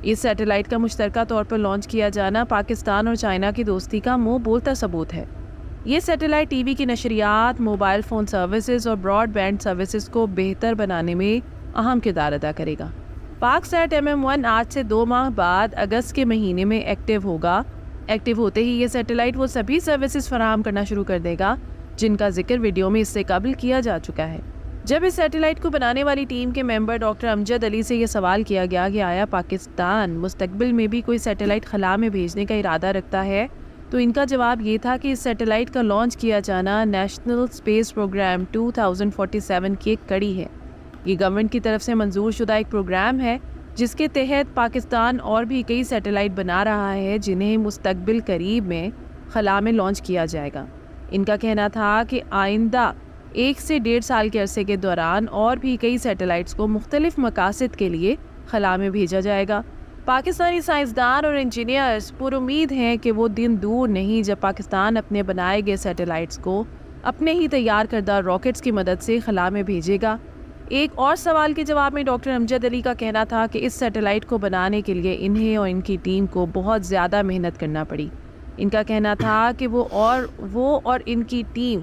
اس satellite کا مشترکہ طور پر لانچ کیا جانا پاکستان اور چائنا کی دوستی کا منہ بولتا ثبوت ہے۔ یہ سیٹلائٹ ٹی وی کی نشریات، موبائل فون سروسز اور براڈ بینڈ سروسز کو بہتر بنانے میں اہم کردار ادا کرے گا۔ پاک سیٹ MM1 آج سے 2 ماہ بعد اگست کے مہینے میں ایکٹیو ہوگا۔ ایکٹیو ہوتے ہی یہ سیٹلائٹ وہ سبھی سروسز فراہم کرنا شروع کر دے گا جن کا ذکر ویڈیو میں اس سے قبل کیا جا چکا ہے۔ جب اس سیٹلائٹ کو بنانے والی ٹیم کے ممبر ڈاکٹر امجد علی سے یہ سوال کیا گیا کہ آیا پاکستان مستقبل میں بھی کوئی سیٹلائٹ خلا میں بھیجنے کا ارادہ رکھتا ہے، تو ان کا جواب یہ تھا کہ اس سیٹلائٹ کا لانچ کیا جانا نیشنل اسپیس پروگرام 2047 کی ایک کڑی ہے۔ یہ گورنمنٹ کی طرف سے منظور شدہ ایک پروگرام ہے جس کے تحت پاکستان اور بھی کئی سیٹلائٹ بنا رہا ہے جنہیں مستقبل قریب میں خلا میں لانچ کیا جائے گا۔ ان کا کہنا تھا کہ آئندہ 1 سے 1.5 سال کے عرصے کے دوران اور بھی کئی سیٹلائٹس کو مختلف مقاصد کے لیے خلا میں بھیجا جائے گا۔ پاکستانی سائنسدان اور انجینئرز پر امید ہیں کہ وہ دن دور نہیں جب پاکستان اپنے بنائے گئے سیٹلائٹس کو اپنے ہی تیار کردہ راکٹس کی مدد سے خلا میں بھیجے گا۔ ایک اور سوال کے جواب میں ڈاکٹر امجد علی کا کہنا تھا کہ اس سیٹلائٹ کو بنانے کے لیے انہیں اور ان کی ٹیم کو بہت زیادہ محنت کرنا پڑی۔ ان کا کہنا تھا کہ وہ اور ان کی ٹیم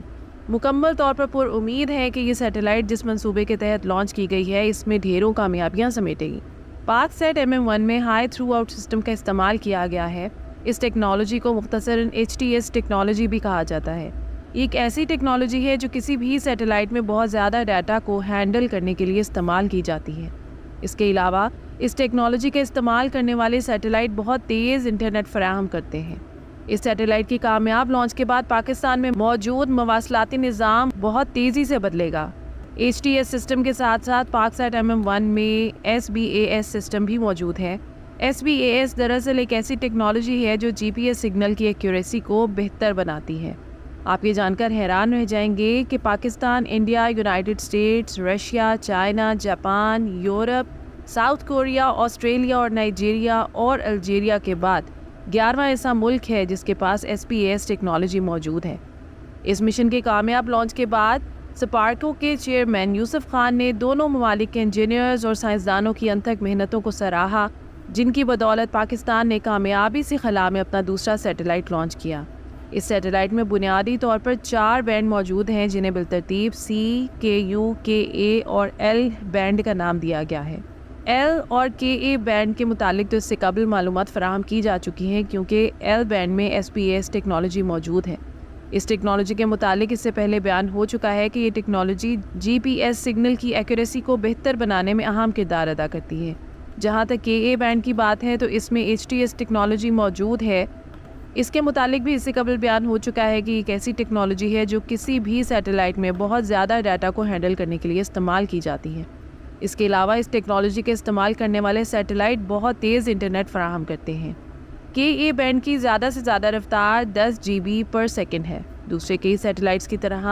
مکمل طور پر امید ہے کہ یہ سیٹلائٹ جس منصوبے کے تحت لانچ کی گئی ہے اس میں ڈھیروں کامیابیاں سمیٹے گی۔ پاک سیٹ MM1 میں ہائی تھرو آؤٹ سسٹم کا استعمال کیا گیا ہے۔ اس ٹیکنالوجی کو مختصراً HTS ٹیکنالوجی بھی کہا جاتا ہے۔ یہ ایک ایسی ٹیکنالوجی ہے جو کسی بھی سیٹلائٹ میں بہت زیادہ ڈیٹا کو ہینڈل کرنے کے لیے استعمال کی جاتی ہے۔ اس کے علاوہ اس ٹیکنالوجی کا استعمال کرنے والے سیٹلائٹ بہت تیز انٹرنیٹ فراہم کرتے ہیں۔ اس سیٹلائٹ کی کامیاب لانچ کے بعد پاکستان میں موجود مواصلاتی نظام بہت تیزی سے بدلے گا۔ HTS سسٹم کے ساتھ ساتھ پاک سیٹ MM1 میں SBAS سسٹم بھی موجود ہے۔ SBAS دراصل ایک ایسی ٹیکنالوجی ہے جو GPS سگنل کی ایکیوریسی کو بہتر بناتی ہے۔ آپ یہ جان کر حیران رہ جائیں گے کہ Pakistan, India, United States, Russia, China, Japan, Europe, south Korea, Australia اور نائجیریا اور الجیریا کے بعد 11واں ایسا ملک ہے جس کے پاس SBAS ٹیکنالوجی موجود ہے۔ اس مشن کے کامیاب لانچ کے بعد سپارکو کے چیئرمین یوسف خان نے دونوں ممالک کے انجینئرز اور سائنسدانوں کی انتھک محنتوں کو سراہا جن کی بدولت پاکستان نے کامیابی سے خلا میں اپنا دوسرا سیٹلائٹ لانچ کیا۔ اس سیٹلائٹ میں بنیادی طور پر 4 بینڈ موجود ہیں جنہیں بالترتیب C، KU، KA اور L بینڈ کا نام دیا گیا ہے۔ L اور KA بینڈ کے متعلق تو اس سے قبل معلومات فراہم کی جا چکی ہیں کیونکہ L بینڈ میں SBAS ٹیکنالوجی موجود ہے۔ اس ٹیکنالوجی کے متعلق اس سے پہلے بیان ہو چکا ہے کہ یہ ٹیکنالوجی GPS سگنل کی ایکوریسی کو بہتر بنانے میں اہم کردار ادا کرتی ہے۔ جہاں تک KA بینڈ کی بات ہے تو اس میں HTS ٹیکنالوجی موجود ہے۔ اس کے متعلق بھی اس سے قبل بیان ہو چکا ہے کہ ایک ایسی ٹیکنالوجی ہے جو کسی بھی سیٹلائٹ میں بہت زیادہ ڈیٹا کو ہینڈل کرنے کے لیے استعمال کی جاتی ہے۔ اس کے علاوہ اس ٹیکنالوجی کے استعمال کرنے والے سیٹلائٹ بہت تیز انٹرنیٹ فراہم کرتے ہیں۔ KA بینڈ کی زیادہ سے زیادہ رفتار 10 GB پر سیکنڈ ہے۔ دوسرے کئی سیٹلائٹس کی طرح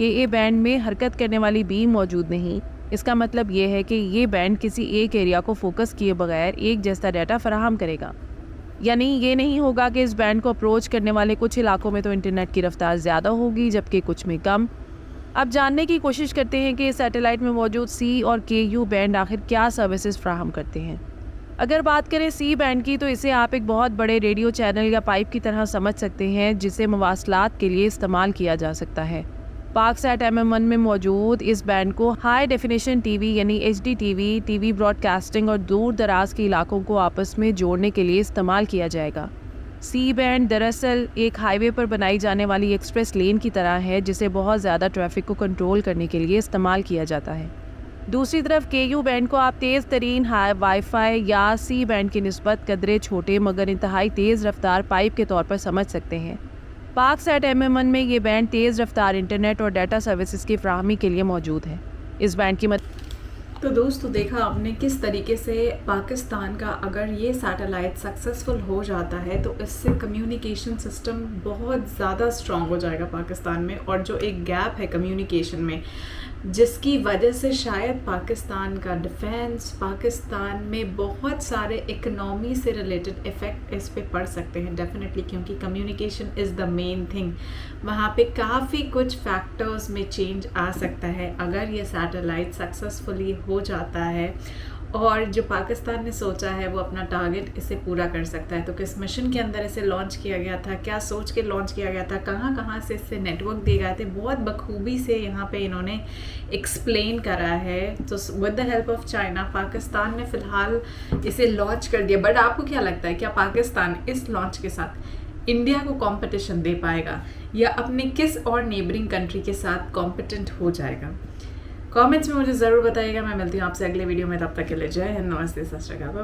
KA بینڈ میں حرکت کرنے والی بیم موجود نہیں۔ اس کا مطلب یہ ہے کہ یہ بینڈ کسی ایک ایریا کو فوکس کیے بغیر ایک جیسا ڈیٹا فراہم کرے گا۔ یعنی یہ نہیں ہوگا کہ اس بینڈ کو اپروچ کرنے والے کچھ علاقوں میں تو انٹرنیٹ کی رفتار زیادہ ہوگی جبکہ کچھ میں کم۔ اب جاننے کی کوشش کرتے ہیں کہ سیٹلائٹ میں موجود C اور KU بینڈ آخر کیا سروسز فراہم کرتے ہیں۔ اگر بات کریں C بینڈ کی تو اسے آپ ایک بہت بڑے ریڈیو چینل یا پائپ کی طرح سمجھ سکتے ہیں جسے مواصلات کے لیے استعمال کیا جا سکتا ہے۔ پاک سیٹ MM1 میں موجود اس بینڈ کو ہائی ڈیفینیشن ٹی وی یعنی HD T V broadcasting اور دور دراز کے علاقوں کو آپس میں جوڑنے کے لیے استعمال کیا جائے گا۔ C بینڈ دراصل ایک ہائی وے پر بنائی جانے والی ایکسپریس لین کی طرح ہے جسے بہت زیادہ ٹریفک کو کنٹرول کرنے کے لیے استعمال کیا جاتا ہے۔ دوسری طرف KU بینڈ کو آپ تیز ترین وائی فائی یا C بینڈ کی نسبت قدرے چھوٹے مگر انتہائی تیز رفتار پائپ کے طور پر سمجھ سکتے ہیں۔ پاک سیٹ MM1 میں یہ بینڈ تیز رفتار انٹرنیٹ اور ڈیٹا سروسز کی فراہمی کے لیے موجود ہے۔ اس بینڈ کی تو دوستو دیکھا آپ نے کس طریقے سے پاکستان کا اگر یہ سیٹلائٹ سکسیسفل ہو جاتا ہے تو اس سے کمیونیکیشن سسٹم بہت زیادہ اسٹرانگ ہو جائے گا پاکستان میں، اور جو ایک گیپ ہے کمیونیکیشن میں جس کی وجہ سے شاید پاکستان کا ڈیفینس، پاکستان میں بہت سارے اکنامی سے ریلیٹڈ ایفیکٹ اس پہ پڑ سکتے ہیں ڈیفینیٹلی، کیونکہ communication is the main thing. وہاں پہ کافی کچھ فیکٹرز میں چینج آ سکتا ہے اگر یہ سیٹلائٹ سکسیسفلی ہو جاتا ہے اور جو پاکستان نے سوچا ہے وہ اپنا ٹارگٹ اسے پورا کر سکتا ہے. تو کس مشن کے اندر اسے لانچ کیا گیا تھا, کیا سوچ کے لانچ کیا گیا تھا, کہاں کہاں سے اس سے نیٹ ورک دیے گئے تھے, بہت بخوبی سے یہاں پہ انہوں نے ایکسپلین کرا ہے. تو with the help of China Pakistan نے فی الحال اسے لانچ کر دیا. بٹ آپ کو کیا لگتا ہے, کیا پاکستان اس لانچ کے ساتھ انڈیا کو کمپٹیشن دے پائے گا یا اپنے کس اور نیبرنگ کنٹری کے ساتھ کمپٹنٹ ہو جائے گا؟ کامنٹس میں مجھے ضرور بتائیے گا. میں ملتی ہوں آپ سے اگلے ویڈیو میں, تب تک کے لیے جے ہند, نمستے, ست شری اکال.